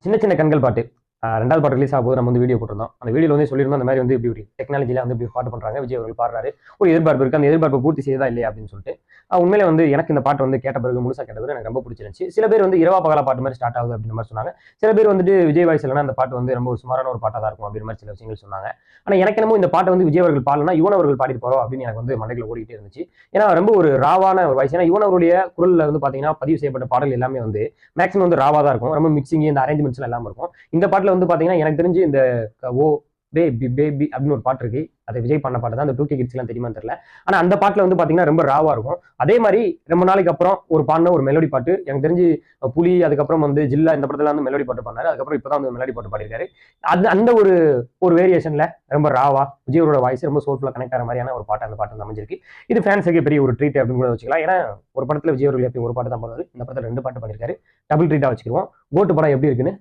சின்ன சின்ன கண்கள் பாட்டு 2வது பாட்டு ரிலீஸ் ஆகும்போது நம்ம வந்து வீடியோ போட்டிருந்தோம். அந்த வீடியோல வந்து சொல்லியிருந்தோம் அந்த மாதிரி வந்து இப்படி டெக்னாலஜில வந்து இப்படி பாட்டு பண்றாங்க, விஜய் அவர்கள் பாடுறாரு, ஒரு எதிர்பார்ப்பு இருக்கு, அந்த எதிர்பார்ப்பை பூர்த்தி செய்யுதா இல்லையா அப்படின்னு சொல்லிட்டு. உண்மையிலே வந்து எனக்கு இந்த பாட்டு வந்து கேட்ட பிறகு, முழுசா கேட்ட பிறகு எனக்கு ரொம்ப பிடிச்சிருந்துச்சு. சில பேர் வந்து இரவா பகலா பாட்டு மாதிரி ஸ்டார்ட் ஆகுது அப்படின்ற மாதிரி சொன்னாங்க. சில பேர் வந்துட்டு விஜய் வாய்ஸ் இல்லைன்னா அந்த பாட்டு வந்து ரொம்ப ஒரு சுமாரான ஒரு பாட்டா தான் இருக்கும் அப்படின்ற மாதிரி சில விஷயங்கள் சொன்னாங்க. ஆனா எனக்கு என்னமோ இந்த பாட்டை வந்து விஜய் அவர்கள் பாடலனா யுவன் அவர்கள் பாடியிருப்பாரோ அப்படின்னு எனக்கு வந்து மண்டைக்குள்ள ஓடிக்கிட்டே இருந்துச்சு. ஏன்னா ரொம்ப ஒரு ராவான ஒரு வாய்ஸ். ஏன்னா யுவன் அவருடைய குரல்ல வந்து பாத்தீங்கன்னா பதிவு செய்யப்பட்ட பாடல் எல்லாமே வந்து மேக்ஸிமம் வந்து ராவா தான் இருக்கும். ரொம்ப மிக்சிங் இந்த அரேஞ்ச்மெண்ட்ஸ் எல்லாம் இருக்கும். இந்த பாட்டுல வந்து பாத்தீங்கன்னா எனக்கு தெரிஞ்சு இந்த ஓ பேபி பேபி அப்படின்னு ஒரு பாட்டு இருக்கு. அது விஜய் பண்ண பாட்டு தான். அந்த 2K கிட்ஸ் எல்லாம் தெரியுமான்னு தெரியல. ஆனா அந்த பாட்டுல வந்து பாத்தீங்கன்னா ரொம்ப ராவா இருக்கும். அதே மாதிரி ரொம்ப நாளைக்கு அப்புறம் ஒரு பாடின ஒரு மெலோடி பாட்டு எனக்கு தெரிஞ்சு புலி, அதுக்கப்புறம் வந்து ஜில்லா இந்த படத்துல வந்து மெலோடி பாட்டு பண்ணாரு. அதுக்கப்புறம் இப்பதான் வந்து மெலோடி பாட்டு பாடிருக்காரு. அது அந்த ஒரு ஒரு வேரியேஷன்ல ரொம்ப ராவா விஜயோட வாய்ஸ் ரொம்ப சோல்ஃபுல்லா கனெக்ட் ஆகிற மாதிரியான ஒரு பாட்டு அந்த பாட்டு வந்து அமைஞ்சிருக்கு. இது ஃபேன்ஸுக்கு பெரிய ஒரு ட்ரீட் அப்படின்னு கூட வச்சுக்கலாம். ஏன்னா ஒரு படத்துல விஜய் அவர்கள் எப்படி ஒரு பாட்டு தான் பாடுவாரு, இந்த படத்துல 2 பாட்டு பண்ணிருக்காரு. டபுள் ட்ரீட்டா வச்சுக்கிருவோம். கோட்டு படம் எப்படி இருக்குன்னு